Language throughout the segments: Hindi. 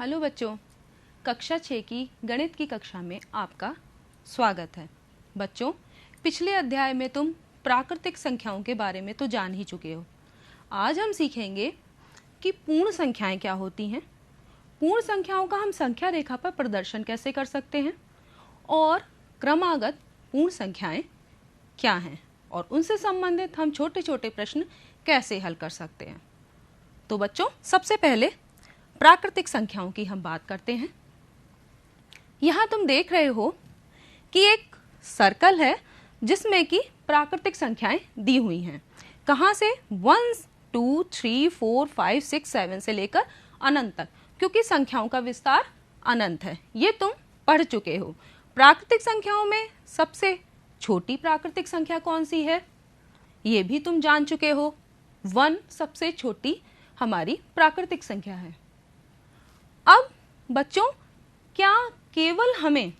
हेलो बच्चों, कक्षा 6 की गणित की कक्षा में आपका स्वागत है। बच्चों, पिछले अध्याय में तुम प्राकृतिक संख्याओं के बारे में तो जान ही चुके हो। आज हम सीखेंगे कि पूर्ण संख्याएं क्या होती हैं, पूर्ण संख्याओं का हम संख्या रेखा पर प्रदर्शन कैसे कर सकते हैं और क्रमागत पूर्ण संख्याएं क्या हैं और उनसे संबंधित हम छोटे छोटे प्रश्न कैसे हल कर सकते हैं। तो बच्चों, सबसे पहले प्राकृतिक संख्याओं की हम बात करते हैं। यहाँ तुम देख रहे हो कि एक सर्कल है जिसमें कि प्राकृतिक संख्याएं दी हुई हैं। कहाँ से? 1 2 3 4 5 6 7 से लेकर अनंत तक, क्योंकि संख्याओं का विस्तार अनंत है। ये तुम पढ़ चुके हो। प्राकृतिक संख्याओं में सबसे छोटी प्राकृतिक संख्या कौन सी है, ये भी तुम जान चुके हो। 1 सबसे छोटी हमारी प्राकृतिक संख्या है। अब बच्चों, क्या केवल हमें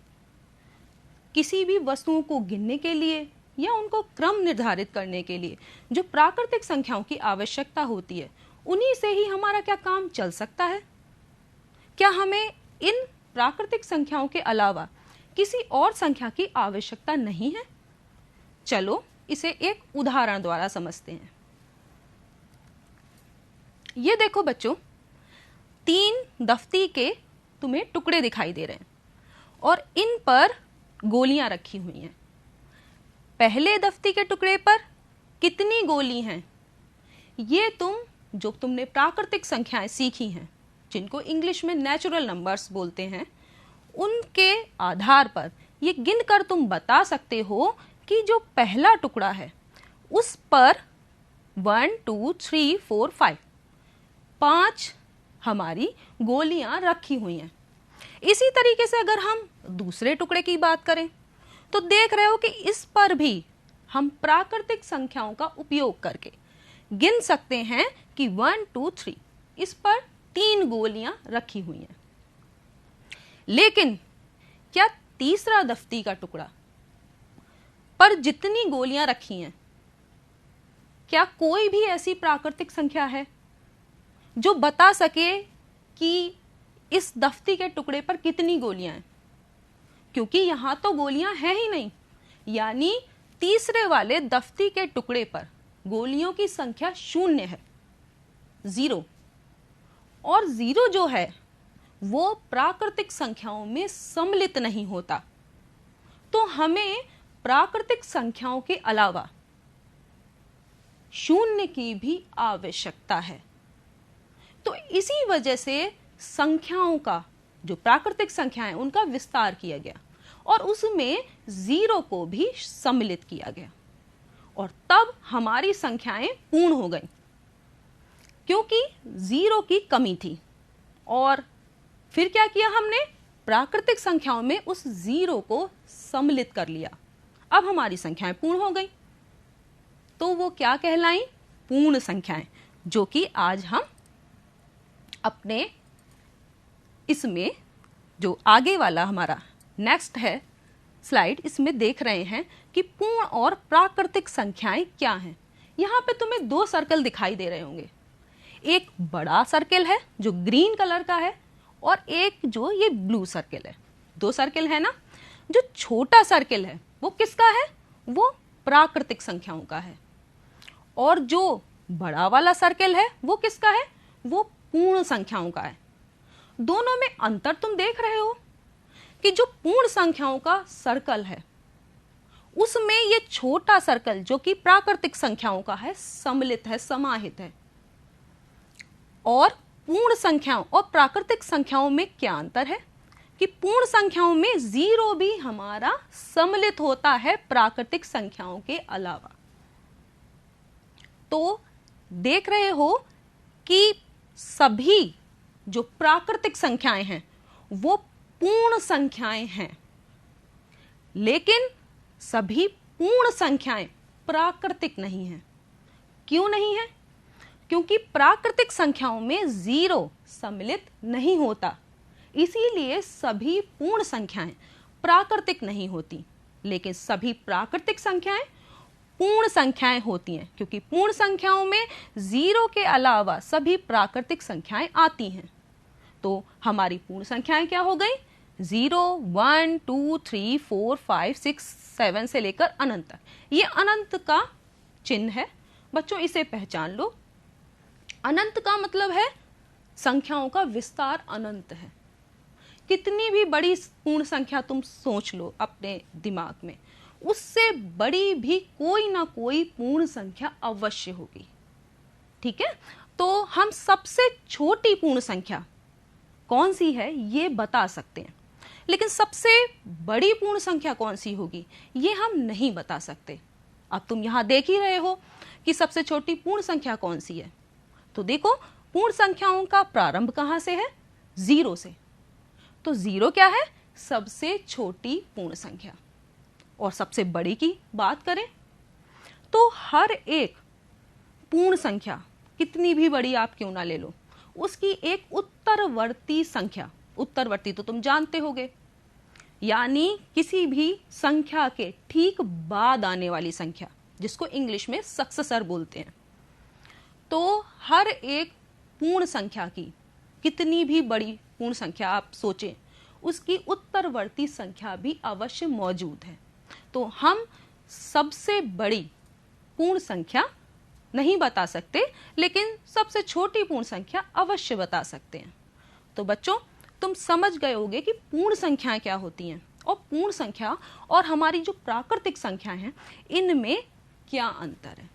किसी भी वस्तुओं को गिनने के लिए या उनको क्रम निर्धारित करने के लिए जो प्राकृतिक संख्याओं की आवश्यकता होती है, उन्हीं से ही हमारा क्या काम चल सकता है? क्या हमें इन प्राकृतिक संख्याओं के अलावा किसी और संख्या की आवश्यकता नहीं है? चलो इसे एक उदाहरण द्वारा समझते हैं। ये देखो बच्चों, 3 दफ्ती के तुम्हें टुकड़े दिखाई दे रहे हैं और इन पर गोलियां रखी हुई हैं। पहले दफ्ती के टुकड़े पर कितनी गोली हैं, ये तुमने प्राकृतिक संख्याएं सीखी हैं, जिनको इंग्लिश में नेचुरल नंबर्स बोलते हैं, उनके आधार पर ये गिनकर तुम बता सकते हो कि जो पहला टुकड़ा है उस पर 1 2 3 4 5 हमारी गोलियां रखी हुई हैं। इसी तरीके से अगर हम दूसरे टुकड़े की बात करें तो देख रहे हो कि इस पर भी हम प्राकृतिक संख्याओं का उपयोग करके गिन सकते हैं कि 1 2 3 इस पर 3 गोलियां रखी हुई हैं। लेकिन क्या तीसरा दफ्ती का टुकड़ा पर जितनी गोलियां रखी हैं, क्या कोई भी ऐसी प्राकृतिक संख्या है जो बता सके कि इस दफ्ती के टुकड़े पर कितनी गोलियां हैं? क्योंकि यहां तो गोलियां हैं ही नहीं, यानी तीसरे वाले दफ्ती के टुकड़े पर गोलियों की संख्या 0 है, 0। और 0 जो है वो प्राकृतिक संख्याओं में सम्मिलित नहीं होता। तो हमें प्राकृतिक संख्याओं के अलावा 0 की भी आवश्यकता है। तो इसी वजह से संख्याओं का, जो प्राकृतिक संख्याएं, उनका विस्तार किया गया और उसमें 0 को भी सम्मिलित किया गया और तब हमारी संख्याएं पूर्ण हो गई, क्योंकि 0 की कमी थी। और फिर क्या किया हमने? प्राकृतिक संख्याओं में उस 0 को सम्मिलित कर लिया। अब हमारी संख्याएं पूर्ण हो गई। तो वो क्या कहलाई? पूर्ण संख्याएं, जो कि आज हम अपने इसमें जो आगे वाला हमारा नेक्स्ट है स्लाइड, इसमें देख रहे हैं कि पूर्ण और प्राकृतिक संख्याएं क्या हैं। यहाँ पे तुम्हें 2 सर्कल दिखाई दे रहे होंगे। एक बड़ा सर्कल है जो ग्रीन कलर का है और एक जो ये ब्लू सर्कल है। 2 सर्कल है ना। जो छोटा सर्कल है वो किसका है? वो प्राकृतिक संख्याओं का है। और जो बड़ा वाला सर्कल है वो किसका है? वो पूर्ण संख्याओं का है। दोनों में अंतर तुम देख रहे हो कि जो पूर्ण संख्याओं का सर्कल है उसमें ये छोटा सर्कल जो कि प्राकृतिक संख्याओं का है, सम्मिलित है, समाहित है। और पूर्ण संख्याओं और प्राकृतिक संख्याओं में क्या अंतर है कि पूर्ण संख्याओं में 0 भी हमारा सम्मिलित होता है प्राकृतिक संख्याओं के अलावा। तो देख रहे हो कि सभी जो प्राकृतिक संख्याएं हैं वो पूर्ण संख्याएं हैं, लेकिन सभी पूर्ण संख्याएं प्राकृतिक नहीं हैं। क्यों नहीं है? क्योंकि प्राकृतिक संख्याओं में 0 सम्मिलित नहीं होता, इसीलिए सभी पूर्ण संख्याएं प्राकृतिक नहीं होती। लेकिन सभी प्राकृतिक संख्याएं पूर्ण संख्याएं होती हैं, क्योंकि पूर्ण संख्याओं में 0 के अलावा सभी प्राकृतिक संख्याएं आती हैं। तो हमारी पूर्ण संख्याएं क्या हो गई? 0, 1, 2, 3, 4, 5, 6, 7 से लेकर अनंत तक। ये अनंत का चिन्ह है बच्चों, इसे पहचान लो। अनंत का मतलब है संख्याओं का विस्तार अनंत है। कितनी भी बड़ी पूर्ण संख्या तुम सोच लो अपने दिमाग में, उससे बड़ी भी कोई ना कोई पूर्ण संख्या अवश्य होगी। ठीक है, तो हम सबसे छोटी पूर्ण संख्या कौन सी है ये बता सकते हैं, लेकिन सबसे बड़ी पूर्ण संख्या कौन सी होगी ये हम नहीं बता सकते। अब तुम यहां देख ही रहे हो कि सबसे छोटी पूर्ण संख्या कौन सी है। तो देखो, पूर्ण संख्याओं का प्रारंभ कहां से है? 0 से। तो 0 क्या है? सबसे छोटी पूर्ण संख्या। और सबसे बड़ी की बात करें तो हर एक पूर्ण संख्या, कितनी भी बड़ी आप क्यों ना ले लो, उसकी एक उत्तरवर्ती संख्या, उत्तरवर्ती तो तुम जानते होगे, यानी किसी भी संख्या के ठीक बाद आने वाली संख्या, जिसको इंग्लिश में सक्सेसर बोलते हैं। तो हर एक पूर्ण संख्या की, कितनी भी बड़ी पूर्ण संख्या आप सोचें, उसकी उत्तरवर्ती संख्या भी अवश्य मौजूद है। तो हम सबसे बड़ी पूर्ण संख्या नहीं बता सकते, लेकिन सबसे छोटी पूर्ण संख्या अवश्य बता सकते हैं। तो बच्चों, तुम समझ गए होगे कि पूर्ण संख्याएं क्या होती हैं और पूर्ण संख्या और हमारी जो प्राकृतिक संख्या हैं इनमें क्या अंतर है।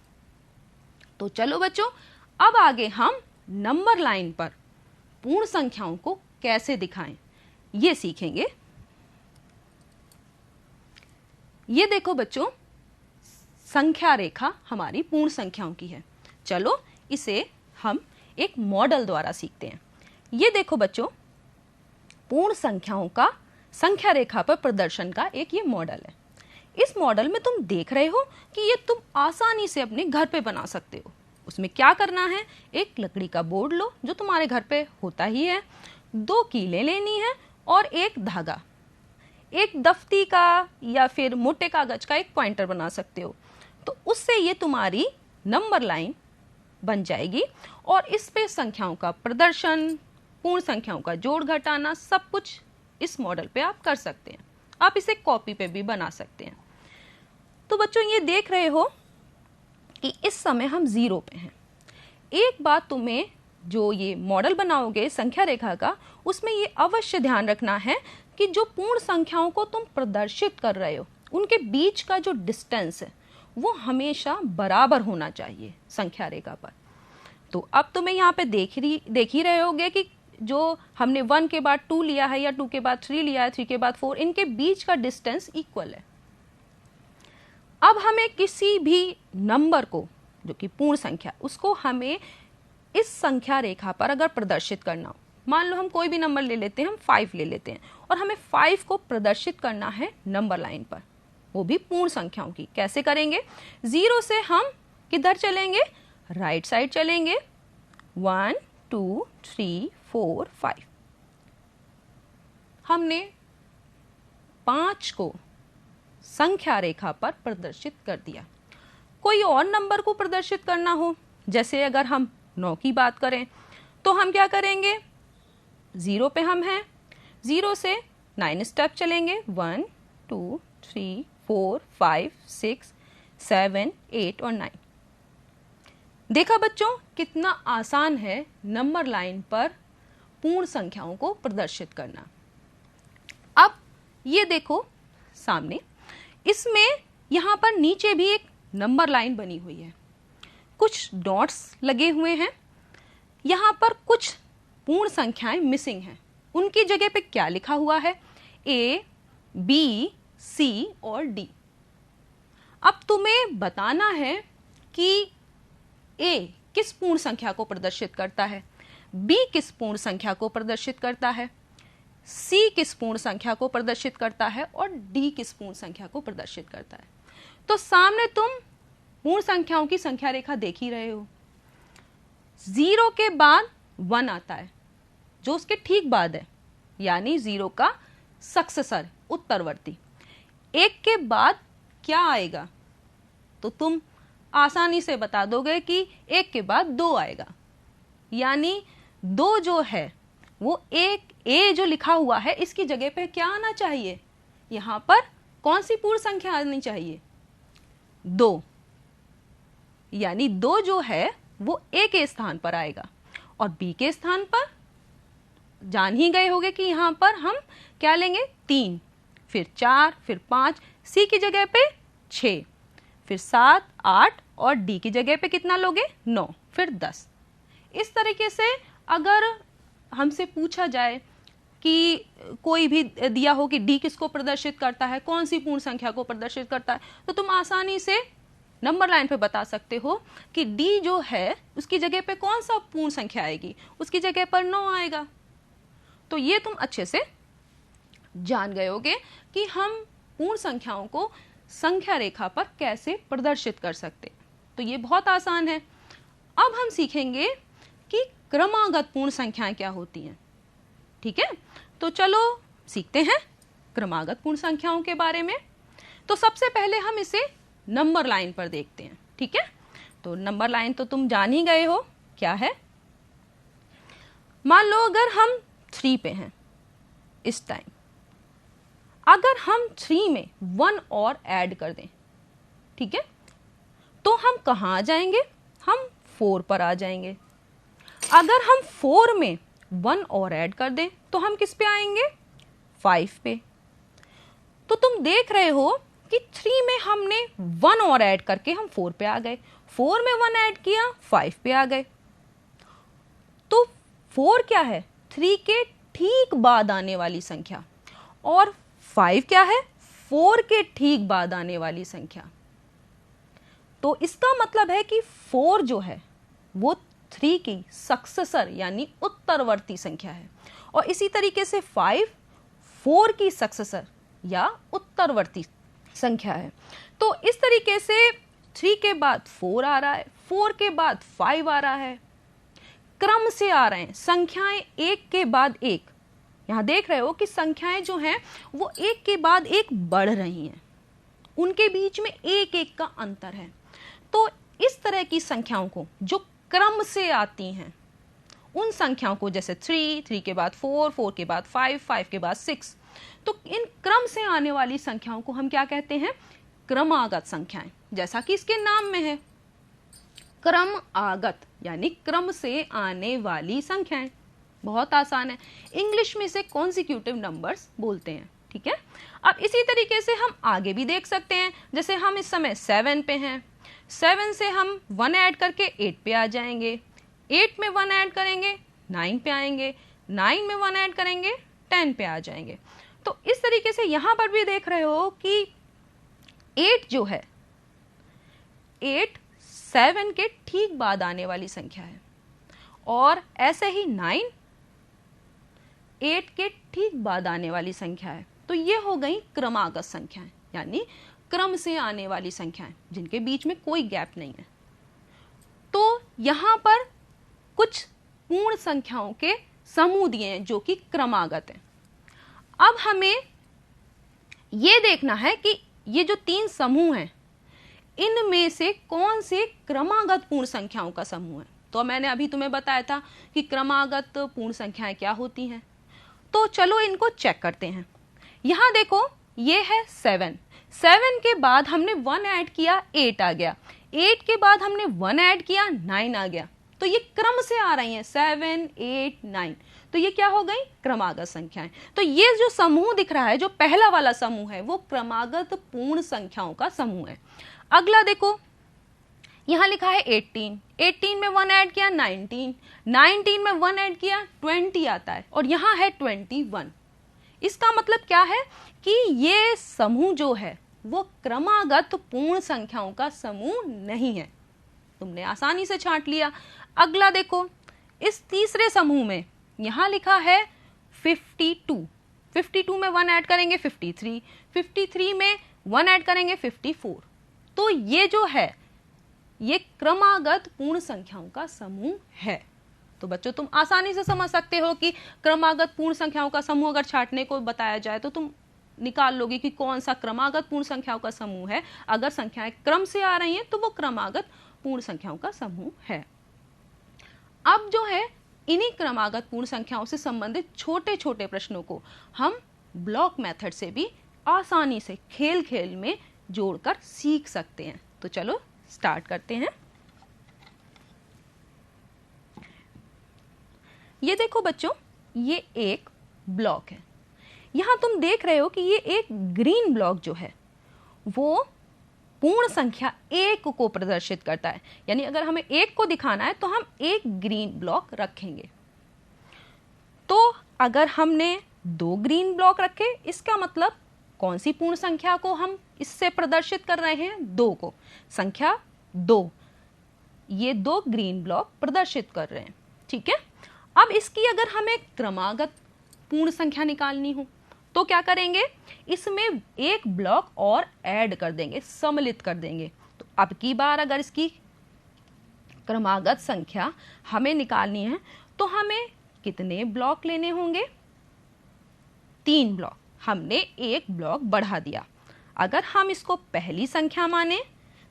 तो चलो बच्चों, अब आगे हम नंबर लाइन पर पूर्ण संख्याओं को कैसे दिखाएं ये सीखेंगे। ये देखो बच्चों, संख्या रेखा हमारी पूर्ण संख्याओं की है। चलो इसे हम एक मॉडल द्वारा सीखते हैं। ये देखो बच्चों, पूर्ण संख्याओं का संख्या रेखा पर प्रदर्शन का एक ये मॉडल है। इस मॉडल में तुम देख रहे हो कि ये तुम आसानी से अपने घर पे बना सकते हो। उसमें क्या करना है, एक लकड़ी का बोर्ड लो जो तुम्हारे घर पे होता ही है, 2 कीलें लेनी है और एक धागा, एक दफ्ती का या फिर मोटे कागज का एक पॉइंटर बना सकते हो। तो उससे ये तुम्हारी नंबर लाइन बन जाएगी और इस पे संख्याओं का प्रदर्शन, पूर्ण संख्याओं का जोड़ घटाना, सब कुछ इस मॉडल पे आप कर सकते हैं। आप इसे कॉपी पे भी बना सकते हैं। तो बच्चों, ये देख रहे हो कि इस समय हम 0 पे हैं। एक बात तुम्हें जो ये मॉडल बनाओगे संख्या रेखा का, उसमें ये अवश्य ध्यान रखना है कि जो पूर्ण संख्याओं को तुम प्रदर्शित कर रहे हो उनके बीच का जो डिस्टेंस है वो हमेशा बराबर होना चाहिए संख्या रेखा पर। तो अब तुम्हें यहाँ पे देख ही रहे होगे कि जो हमने 1 के बाद 2 लिया है या 2 के बाद 3 लिया है, 3 के बाद 4, इनके बीच का डिस्टेंस इक्वल है। अब हमें किसी भी नंबर को, जो कि पूर्ण संख्या, उसको हमें इस संख्या रेखा पर अगर प्रदर्शित करना हो, मान लो हम कोई भी नंबर ले लेते हैं, हम 5 ले लेते हैं और हमें 5 को प्रदर्शित करना है नंबर लाइन पर, वो भी पूर्ण संख्याओं की। कैसे करेंगे? 0 से हम किधर चलेंगे? राइट साइड चलेंगे। 1, 2, 3, 4, 5। हमने 5 को संख्या रेखा पर प्रदर्शित कर दिया। कोई और नंबर को प्रदर्शित करना हो, जैसे अगर हम 9 की बात करें, तो हम क्या करेंगे? 0 पे हम हैं, 0 से 9 स्टेप चलेंगे। 1, 2, 3, 4, 5, 6, 7, 8 और 9। देखा बच्चों, कितना आसान है नंबर लाइन पर पूर्ण संख्याओं को प्रदर्शित करना। अब ये देखो सामने, इसमें यहां पर नीचे भी एक नंबर लाइन बनी हुई है, कुछ डॉट्स लगे हुए हैं। यहां पर कुछ पूर्ण संख्याएं मिसिंग हैं। उनकी जगह पे क्या लिखा हुआ है? A, B, C और D। अब तुम्हें बताना है कि A किस पूर्ण संख्या को प्रदर्शित करता है, B किस पूर्ण संख्या को प्रदर्शित करता है, C किस पूर्ण संख्या को प्रदर्शित करता है और D किस पूर्ण संख्या को प्रदर्शित करता है। तो सामने तुम पूर्ण संख्याओं की संख्या रेखा देख ही रहे हो। 0 के बाद 1 आता है जो उसके ठीक बाद है, यानी 0 का सक्सेसर, उत्तरवर्ती। 1 के बाद क्या आएगा? तो तुम आसानी से बता दोगे कि 1 के बाद 2 आएगा, यानी 2 जो है वो एक ए जो लिखा हुआ है इसकी जगह पे क्या आना चाहिए, यहां पर कौन सी पूर्ण संख्या आनी चाहिए, 2, यानी 2 जो है वो ए के स्थान पर आएगा और बी के स्थान पर जान ही गए होंगे कि यहां पर हम क्या लेंगे, 3, फिर 4, फिर 5, सी की जगह पे 6, फिर 7, 8 और डी की जगह पे कितना लोगे, 9, फिर 10। इस तरीके से अगर हमसे पूछा जाए कि कोई भी दिया हो कि डी किसको प्रदर्शित करता है, कौन सी पूर्ण संख्या को प्रदर्शित करता है, तो तुम आसानी से नंबर लाइन पे बता सकते हो कि डी जो है उसकी जगह पे कौन सा पूर्ण संख्या आएगी, उसकी जगह पर 9 आएगा। तो ये तुम अच्छे से जान गए होगे कि हम पूर्ण संख्याओं को संख्या रेखा पर कैसे प्रदर्शित कर सकते। तो ये बहुत आसान है। अब हम सीखेंगे कि क्रमागत पूर्ण संख्याएं क्या होती हैं। ठीक है, तो चलो सीखते हैं क्रमागत पूर्ण संख्याओं के बारे में। तो सबसे पहले हम इसे नंबर लाइन पर देखते हैं। ठीक है, तो नंबर लाइन तो तुम जान ही गए हो क्या है। मान लो अगर हम 3 पे हैं इस टाइम, अगर हम 3 में 1 और ऐड कर दें, ठीक है, तो हम कहां आ जाएंगे, हम 4 पर आ जाएंगे। अगर हम 4 में 1 और ऐड कर दें तो हम किस पे आएंगे, 5 पे। तो तुम देख रहे हो कि 3 में हमने 1 और ऐड करके हम 4 पे आ गए, 4 में 1 ऐड किया 5 पे आ गए। तो 4 क्या है, 3 के ठीक बाद आने वाली संख्या, और 5 क्या है, 4 के ठीक बाद आने वाली संख्या। तो इसका मतलब है कि 4 जो है वो 3 की सक्सेसर यानी उत्तरवर्ती संख्या है, और इसी तरीके से 5 4 की सक्सेसर या उत्तरवर्ती संख्या है। तो इस तरीके से 3 के बाद 4 आ रहा है, 4 के बाद 5 आ रहा है, क्रम से आ रहे हैं संख्याएं एक के बाद एक। यहां देख रहे हो कि संख्याएं जो हैं वो एक के बाद एक बढ़ रही हैं, उनके बीच में एक एक का अंतर है। तो इस तरह की संख्याओं को जो क्रम से आती हैं, उन संख्याओं को जैसे 3, 3 के बाद 4, 4 के बाद 5, 5 के बाद 6, तो इन क्रम से आने वाली संख्याओं को हम क्या कहते हैं, क्रमागत संख्याएं। जैसा कि इसके नाम में है, क्रम आगत यानी क्रम से आने वाली संख्याएं। बहुत आसान है, इंग्लिश में इसे कॉन्सिक्यूटिव नंबर्स बोलते हैं। ठीक है, अब इसी तरीके से हम आगे भी देख सकते हैं। जैसे हम इस समय 7 पे हैं, 7 से हम 1 ऐड करके 8 पे आ जाएंगे, 8 में 1 ऐड करेंगे 9 पे आएंगे, 9 में 1 ऐड करेंगे 10 पे आ जाएंगे। तो इस तरीके से यहां पर भी देख रहे हो कि 8 जो है, 8 7 के ठीक बाद आने वाली संख्या है, और ऐसे ही 9 8 के ठीक बाद आने वाली संख्या है। तो ये हो गई क्रमागत संख्याएं, यानी क्रम से आने वाली संख्याएं जिनके बीच में कोई गैप नहीं है। तो यहां पर कुछ पूर्ण संख्याओं के समूह दिए हैं जो कि क्रमागत हैं। अब हमें यह देखना है कि ये जो 3 समूह हैं, इनमें से कौन से क्रमागत पूर्ण संख्याओं का समूह है। तो मैंने अभी तुम्हें बताया था कि क्रमागत पूर्ण संख्याएं क्या होती हैं। तो चलो इनको चेक करते हैं। यहां देखो, ये है 7, 7 के बाद हमने 1 ऐड किया 8 आ गया, 8 के बाद हमने 1 ऐड किया 9 आ गया। तो ये क्रम से आ रही हैं 7 8 9, तो ये क्या हो गई, क्रमागत संख्याएं। तो ये जो समूह दिख रहा है, जो पहला वाला समूह है, वो क्रमागत पूर्ण संख्याओं का समूह है। अगला देखो, यहां लिखा है 18, 18 में 1 ऐड किया 19, 19 में 1 ऐड किया 20 आता है, और यहां है 21। इसका मतलब क्या है कि ये समूह जो है वो क्रमागत पूर्ण संख्याओं का समूह नहीं है। तुमने आसानी से छांट लिया। अगला देखो, इस तीसरे समूह में यहां लिखा है 52, 52 में 1 ऐड करेंगे 53, 53 में 1 ऐड करेंगे 54। तो ये जो है ये क्रमागत पूर्ण संख्याओं का समूह है। तो बच्चों, तुम आसानी से समझ सकते हो कि क्रमागत पूर्ण संख्याओं का समूह अगर छांटने को बताया जाए तो तुम निकाल लोगे कि कौन सा क्रमागत पूर्ण संख्याओं का समूह है। अगर संख्याएं क्रम से आ रही हैं तो वो क्रमागत पूर्ण संख्याओं का समूह है। अब जो है इन्हीं क्रमागत पूर्ण संख्याओं से संबंधित छोटे छोटे प्रश्नों को हम ब्लॉक मेथड से भी आसानी से खेल खेल में जोड़कर सीख सकते हैं। तो चलो स्टार्ट करते हैं। ये देखो बच्चों, ये एक ब्लॉक है। यहां तुम देख रहे हो कि ये एक ग्रीन ब्लॉक जो है वो पूर्ण संख्या 1 को प्रदर्शित करता है। यानी अगर हमें 1 को दिखाना है तो हम एक ग्रीन ब्लॉक रखेंगे। तो अगर हमने 2 ग्रीन ब्लॉक रखे, इसका मतलब कौन सी पूर्ण संख्या को हम इससे प्रदर्शित कर रहे हैं? 2 को। संख्या 2, ये 2 ग्रीन ब्लॉक प्रदर्शित कर रहे हैं। ठीक है। अब इसकी अगर हमें क्रमागत पूर्ण संख्या निकालनी हो तो क्या करेंगे? इसमें एक ब्लॉक और ऐड कर देंगे, सम्मिलित कर देंगे। तो अब की बार अगर इसकी क्रमागत संख्या हमें निकालनी है तो हमें कितने ब्लॉक लेने होंगे? 3 ब्लॉक। हमने एक ब्लॉक बढ़ा दिया। अगर हम इसको पहली संख्या माने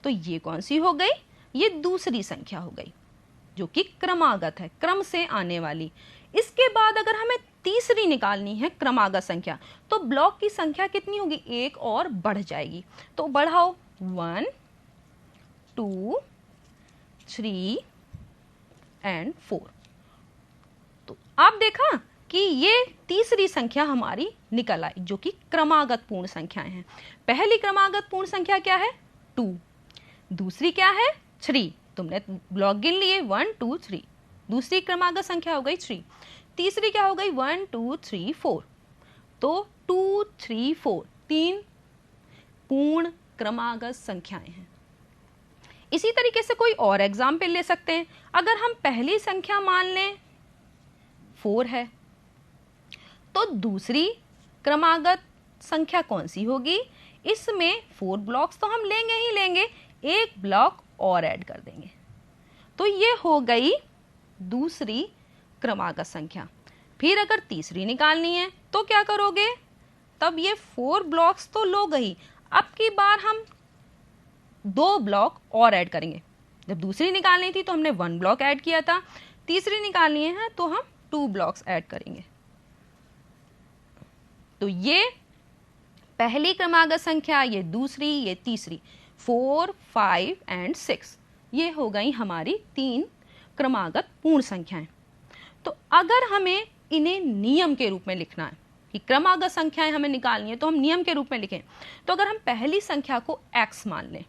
तो ये कौन सी हो गई? ये दूसरी संख्या हो गई, जो कि क्रमागत है, क्रम से आने वाली। इसके बाद अगर हमें तीसरी निकालनी है क्रमागत संख्या, तो ब्लॉक की संख्या कितनी होगी? 1 और बढ़ जाएगी। तो बढ़ाओ, 1 2 3 एंड 4। तो आप देखा कि ये तीसरी संख्या हमारी निकल आई, जो कि क्रमागत पूर्ण संख्याएं हैं। पहली क्रमागत पूर्ण संख्या क्या है? 2। दूसरी क्या है? 3। तुमने ब्लॉक गिन लिए, 1 2 3। दूसरी क्रमागत संख्या हो गई 3। तीसरी क्या हो गई? 1 2 3 4। तो 2 3 4 3 पूर्ण क्रमागत संख्याएं हैं। इसी तरीके से कोई और एग्जाम्पल ले सकते हैं। अगर हम पहली संख्या मान लें 4 है, तो दूसरी क्रमागत संख्या कौन सी होगी? इसमें 4 ब्लॉक्स तो हम लेंगे ही लेंगे, एक ब्लॉक और ऐड कर देंगे। तो ये हो गई दूसरी क्रमागत संख्या। फिर अगर तीसरी निकालनी है तो क्या करोगे? तब ये 4 ब्लॉक्स तो लो गई, अब की बार हम 2 ब्लॉक और ऐड करेंगे। जब दूसरी निकालनी थी तो हमने 1 ब्लॉक ऐड किया था, तीसरी निकालनी है तो हम 2 ब्लॉक्स ऐड करेंगे। तो ये पहली क्रमागत संख्या, ये दूसरी, ये तीसरी, 4 5 एंड 6, ये हो गई हमारी 3 क्रमागत पूर्ण संख्याएं। तो अगर हमें इन्हें नियम के रूप में लिखना है कि क्रमागत संख्याएं हमें निकालनी है, तो हम नियम के रूप में लिखें। तो अगर हम पहली संख्या को x मान लें,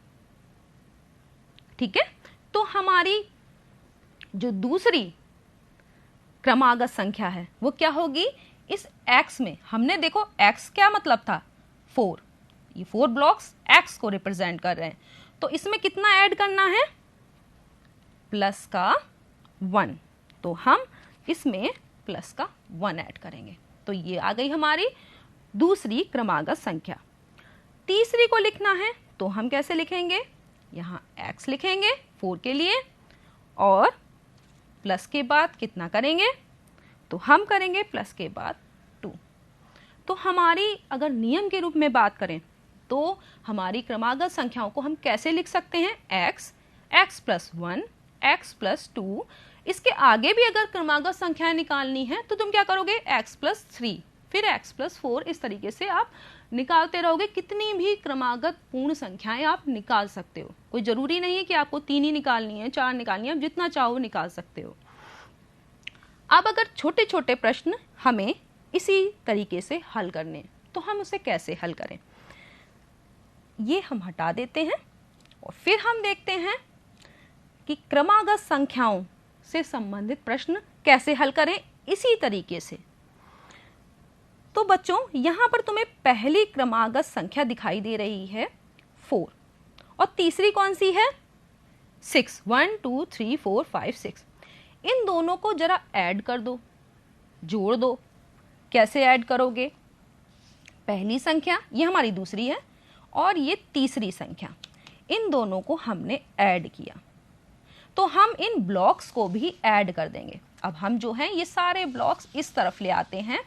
ठीक है, तो हमारी जो दूसरी क्रमागत संख्या है वो क्या होगी? इस x में हमने देखो x क्या मतलब था? 4। ये 4 ब्लॉक्स x को रिप्रेजेंट कर रहे हैं, तो इसमें कितना ऐड करना है? प्लस का 1। तो हम इसमें प्लस का 1 ऐड करेंगे। तो ये आ गई हमारी दूसरी क्रमागत संख्या। तीसरी को लिखना है तो हम कैसे लिखेंगे? यहाँ x लिखेंगे 4 के लिए, और प्लस के बाद कितना करेंगे? तो हम करेंगे प्लस के बाद 2। तो हमारी अगर नियम के रूप में बात करें तो हमारी क्रमागत संख्याओं को हम कैसे लिख सकते हैं? x plus 1, x plus 2। इसके आगे भी अगर क्रमागत संख्याएं निकालनी है तो तुम क्या करोगे? x प्लस 3, फिर x प्लस 4। इस तरीके से आप निकालते रहोगे। कितनी भी क्रमागत पूर्ण संख्याएं आप निकाल सकते हो। कोई जरूरी नहीं है कि आपको 3 ही निकालनी है, 4 निकालनी है, आप जितना चाहो निकाल सकते हो। अब अगर छोटे छोटे प्रश्न हमें इसी तरीके से हल करने, तो हम उसे कैसे हल करें? ये हम हटा देते हैं और फिर हम देखते हैं कि क्रमागत संख्याओं से संबंधित प्रश्न कैसे हल करें इसी तरीके से। तो बच्चों, यहां पर तुम्हें पहली क्रमागत संख्या दिखाई दे रही है 4, और तीसरी कौन सी है? 6। 1 2 3 4 5 6। इन दोनों को जरा ऐड कर दो, जोड़ दो। कैसे ऐड करोगे? पहली संख्या, ये हमारी दूसरी है, और ये तीसरी संख्या, इन दोनों को हमने ऐड किया, तो हम इन ब्लॉक्स को भी ऐड कर देंगे। अब हम जो हैं ये सारे ब्लॉक्स इस तरफ ले आते हैं,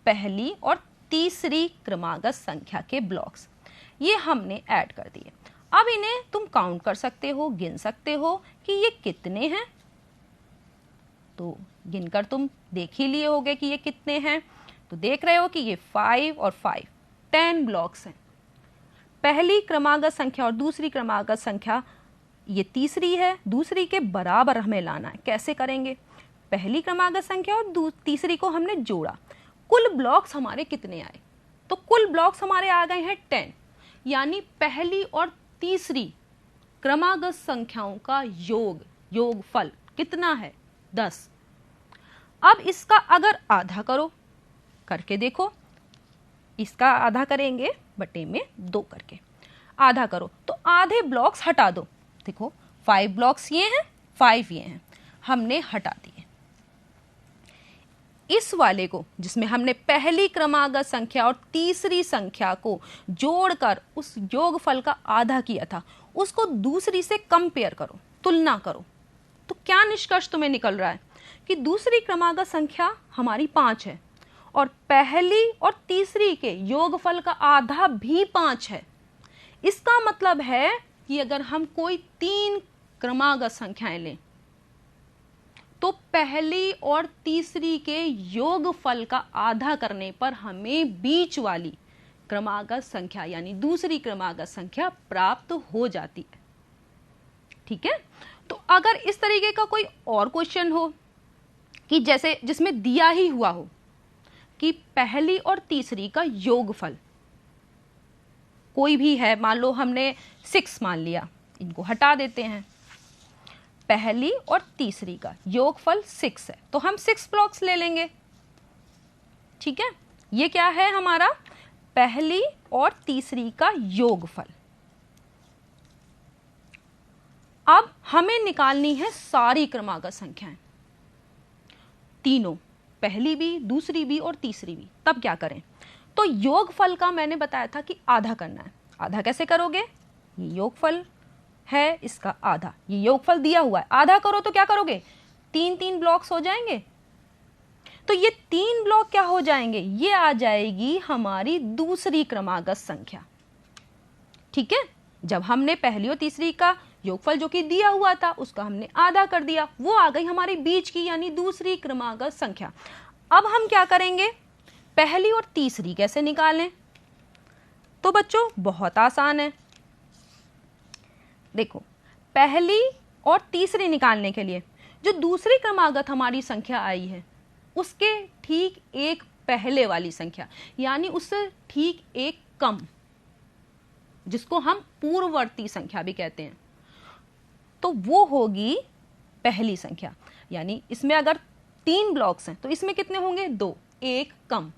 पहली और तीसरी क्रमागत संख्या के ब्लॉक्स, ये हमने ऐड कर दिए। अब इन्हें तुम काउंट कर सकते हो, गिन सकते हो कि ये कितने हैं। तो गिनकर तुम देख ही लिए होगे कि ये कितने हैं। तो देख रहे हो कि ये 5 और 5 10 ब्लॉक्स हैं। पहली क्रमागत संख्या और दूसरी क्रमागत संख्या ये तीसरी है, दूसरी के बराबर हमें लाना है। कैसे करेंगे? पहली क्रमागत संख्या और तीसरी को हमने जोड़ा, कुल ब्लॉक्स हमारे कितने आए? तो कुल ब्लॉक्स हमारे आ गए हैं 10, यानी पहली और तीसरी क्रमागत संख्याओं का योगफल कितना है? 10। अब इसका अगर आधा करो, करके देखो, इसका आधा करेंगे बटे में 2 करके आधा करो, तो आधे ब्लॉक्स हटा दो। देखो 5 ब्लॉक्स ये हैं, 5 ये हैं, हमने हटा दिए। इस वाले को जिसमें हमने पहली क्रमागत संख्या और तीसरी संख्या को जोड़कर उस योगफल का आधा किया था, उसको दूसरी से कंपेयर करो, तुलना करो, तो क्या निष्कर्ष तुम्हें निकल रहा है कि दूसरी क्रमागत संख्या हमारी 5 है और पहली और तीसरी के योगफल का आधा भी 5 है। इसका मतलब है कि अगर हम कोई 3 क्रमागत संख्याएं लें तो पहली और तीसरी के योगफल का आधा करने पर हमें बीच वाली क्रमागत संख्या यानी दूसरी क्रमागत संख्या प्राप्त हो जाती है। ठीक है, तो अगर इस तरीके का कोई और क्वेश्चन हो कि जैसे जिसमें दिया ही हुआ हो कि पहली और तीसरी का योगफल कोई भी है, मान लो हमने 6 मान लिया, इनको हटा देते हैं, पहली और तीसरी का योगफल 6 है, तो हम 6 ब्लॉक्स ले लेंगे। ठीक है, ये क्या है हमारा? पहली और तीसरी का योगफल। अब हमें निकालनी है सारी क्रमागत संख्याएं, तीनों, पहली भी, दूसरी भी और तीसरी भी। तब क्या करें? तो योगफल का मैंने बताया था कि आधा करना है। आधा कैसे करोगे? ये योगफल है, इसका आधा, ये योगफल दिया हुआ है, आधा करो तो क्या करोगे? 3 ब्लॉक्स हो जाएंगे। तो ये 3 ब्लॉक क्या हो जाएंगे? ये आ जाएगी हमारी दूसरी क्रमागत संख्या। ठीक है, जब हमने पहली और तीसरी का योगफल जो कि दिया हुआ था उसका हमने आधा कर दिया, वो आ गई हमारी बीच की यानी दूसरी क्रमागत संख्या। अब हम क्या करेंगे? पहली और तीसरी कैसे निकालें? तो बच्चों बहुत आसान है। देखो, पहली और तीसरी निकालने के लिए जो दूसरी क्रमागत हमारी संख्या आई है उसके ठीक एक पहले वाली संख्या यानी उससे ठीक एक कम, जिसको हम पूर्ववर्ती संख्या भी कहते हैं, तो वो होगी पहली संख्या। यानी इसमें अगर 3 ब्लॉक्स हैं तो इसमें कितने होंगे? 2, एक कम।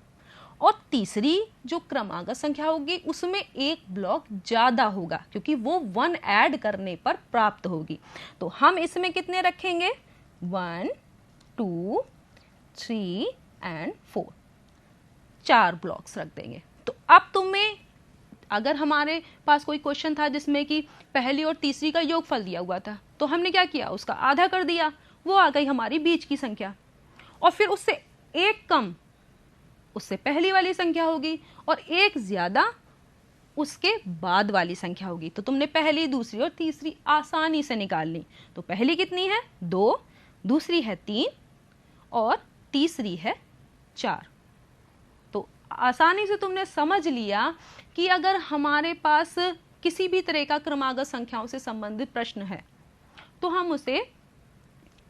और तीसरी जो क्रमागत संख्या होगी उसमें एक ब्लॉक ज्यादा होगा क्योंकि वो 1 ऐड करने पर प्राप्त होगी। तो हम इसमें कितने रखेंगे? 1, 2, 3 एंड 4, 4 ब्लॉक्स रख देंगे। तो अब तुम्हें अगर हमारे पास कोई क्वेश्चन था जिसमें कि पहली और तीसरी का योगफल दिया हुआ था तो हमने क्या किया? उसका आधा कर दिया, वो आ गई हमारी बीच की संख्या। और फिर उससे एक कम उससे पहली वाली संख्या होगी और एक ज्यादा उसके बाद वाली संख्या होगी। तो तुमने पहली, दूसरी और तीसरी आसानी से निकाल ली। तो पहली कितनी है? 2, दूसरी है 3 और तीसरी है 4। तो आसानी से तुमने समझ लिया कि अगर हमारे पास किसी भी तरह का क्रमागत संख्याओं से संबंधित प्रश्न है तो हम उसे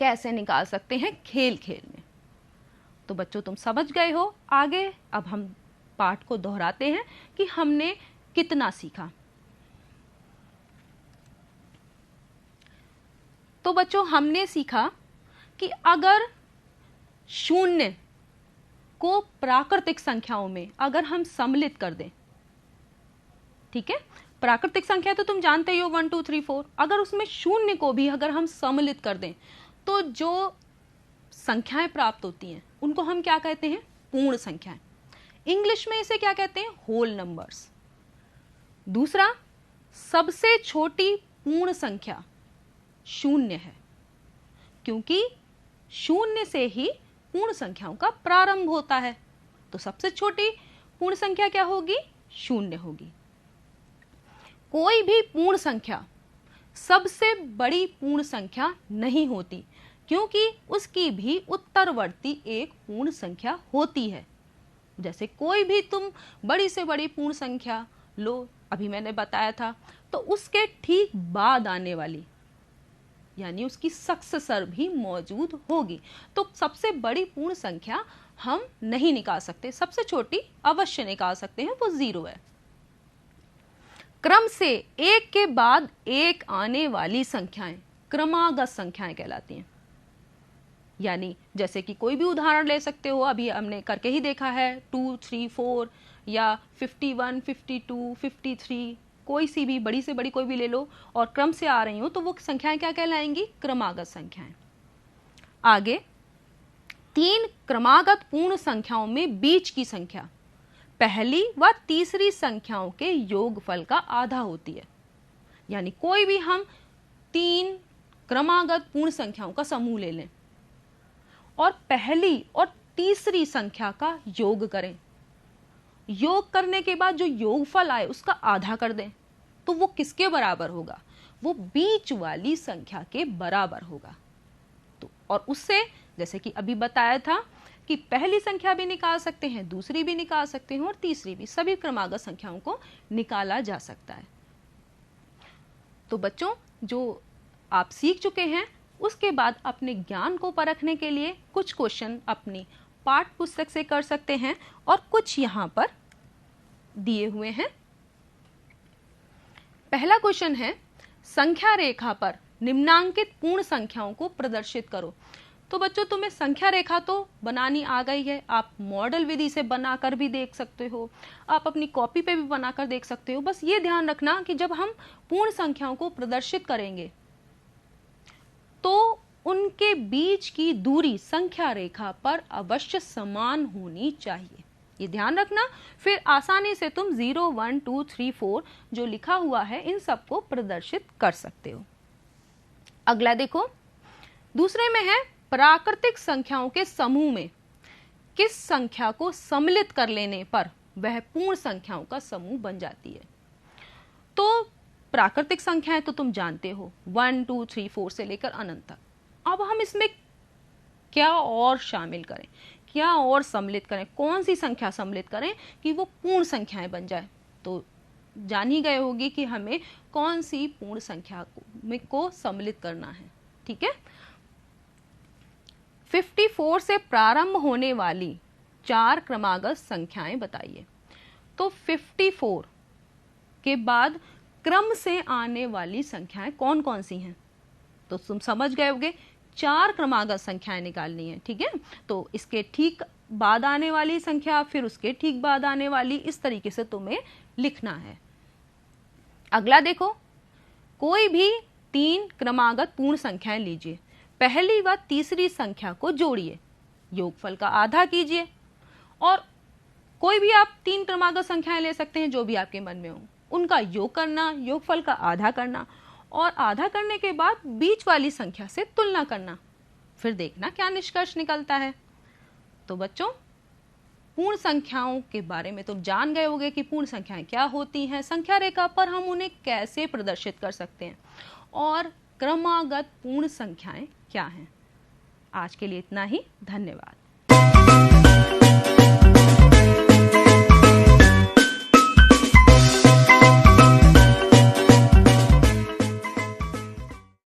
कैसे निकाल सकते हैं खेल खेल में। तो बच्चों तुम समझ गए हो। आगे अब हम पाठ को दोहराते हैं कि हमने कितना सीखा। तो बच्चों हमने सीखा कि अगर शून्य को प्राकृतिक संख्याओं में अगर हम सम्मिलित कर दें, ठीक है, प्राकृतिक संख्या तो तुम जानते ही हो 1 2 3 4, अगर उसमें शून्य को भी अगर हम सम्मिलित कर दें तो जो संख्याएं प्राप्त होती हैं उनको हम क्या कहते हैं? पूर्ण संख्याएं। इंग्लिश में इसे क्या कहते हैं? Whole numbers. दूसरा, सबसे छोटी पूर्ण संख्या शून्य है क्योंकि शून्य से ही पूर्ण संख्याओं का प्रारंभ होता है। तो सबसे छोटी पूर्ण संख्या क्या होगी? शून्य होगी। कोई भी पूर्ण संख्या सबसे बड़ी पूर्ण संख्या नहीं होती क्योंकि उसकी भी उत्तरवर्ती एक पूर्ण संख्या होती है। जैसे कोई भी तुम बड़ी से बड़ी पूर्ण संख्या लो, अभी मैंने बताया था, तो उसके ठीक बाद आने वाली यानी उसकी सक्सेसर भी मौजूद होगी। तो सबसे बड़ी पूर्ण संख्या हम नहीं निकाल सकते, सबसे छोटी अवश्य निकाल सकते हैं, वो 0 है। क्रम से एक के बाद एक आने वाली संख्याएं क्रमागत संख्याएं कहलाती हैं। यानी जैसे कि कोई भी उदाहरण ले सकते हो, अभी हमने करके ही देखा है, 2, 3, 4 या 51, 52, 53, कोई सी भी बड़ी से बड़ी कोई भी ले लो और क्रम से आ रही हो तो वो संख्याएं क्या कहलाएंगी? क्रमागत संख्याएं। आगे 3 क्रमागत पूर्ण संख्याओं में बीच की संख्या पहली व तीसरी संख्याओं के योगफल का आधा होती है। यानी कोई भी हम 3 क्रमागत पूर्ण संख्याओं का समूह ले लें और पहली और तीसरी संख्या का योग करें, योग करने के बाद जो योगफल आए उसका आधा कर दें, तो वो किसके बराबर होगा? वो बीच वाली संख्या के बराबर होगा। तो और उससे जैसे कि अभी बताया था कि पहली संख्या भी निकाल सकते हैं, दूसरी भी निकाल सकते हैं और तीसरी भी, सभी क्रमागत संख्याओं को निकाला जा सकता है। तो बच्चों, जो आप सीख चुके हैं उसके बाद अपने ज्ञान को परखने के लिए कुछ क्वेश्चन अपनी पाठ्य पुस्तक से कर सकते हैं और कुछ यहाँ पर दिए हुए हैं। पहला क्वेश्चन है, संख्या रेखा पर निम्नांकित पूर्ण संख्याओं को प्रदर्शित करो। तो बच्चों, तुम्हें संख्या रेखा तो बनानी आ गई है, आप मॉडल विधि से बनाकर भी देख सकते हो, आप अपनी कॉपी पे भी बनाकर देख सकते हो। बस ये ध्यान रखना कि जब हम पूर्ण संख्याओं को प्रदर्शित करेंगे तो उनके बीच की दूरी संख्या रेखा पर अवश्य समान होनी चाहिए, ये ध्यान रखना। फिर आसानी से तुम 0, 1, 2, 3, 4 जो लिखा हुआ है इन सबको प्रदर्शित कर सकते हो। अगला देखो, दूसरे में है, प्राकृतिक संख्याओं के समूह में किस संख्या को सम्मिलित कर लेने पर वह पूर्ण संख्याओं का समूह बन जाती है। तो प्राकृतिक संख्याएं तो तुम जानते हो, 1, 2, 3, 4 से लेकर अनंत तक। अब हम इसमें क्या और शामिल करें, क्या और सम्मिलित करें, कौन सी संख्या सम्मिलित करें कि वो पूर्ण संख्याएं बन जाए? तो जान ही गए होगी कि हमें कौन सी पूर्ण संख्या को सम्मिलित करना है। ठीक है, 54 से प्रारंभ होने वाली 4 क्रमागत संख्याएं बताइए। तो 54 के बाद क्रम से आने वाली संख्याएं कौन कौन सी हैं? तो तुम समझ गए होगे, 4 क्रमागत संख्याएं निकालनी है। ठीक है, तो इसके ठीक बाद आने वाली संख्या, फिर उसके ठीक बाद आने वाली, इस तरीके से तुम्हें लिखना है। अगला देखो, कोई भी 3 क्रमागत पूर्ण संख्याएं लीजिए, पहली व तीसरी संख्या को जोड़िए, योगफल का आधा कीजिए। और कोई भी आप 3 क्रमागत संख्याएं ले सकते हैं जो भी आपके मन में हो, उनका योग करना, योगफल का आधा करना और आधा करने के बाद बीच वाली संख्या से तुलना करना, फिर देखना क्या निष्कर्ष निकलता है। तो बच्चों, पूर्ण संख्याओं के बारे में तुम जान गए होंगे कि पूर्ण संख्याएं क्या होती हैं, संख्या रेखा पर हम उन्हें कैसे प्रदर्शित कर सकते हैं और क्रमागत पूर्ण संख्याएं क्या हैं। आज के लिए इतना ही, धन्यवाद।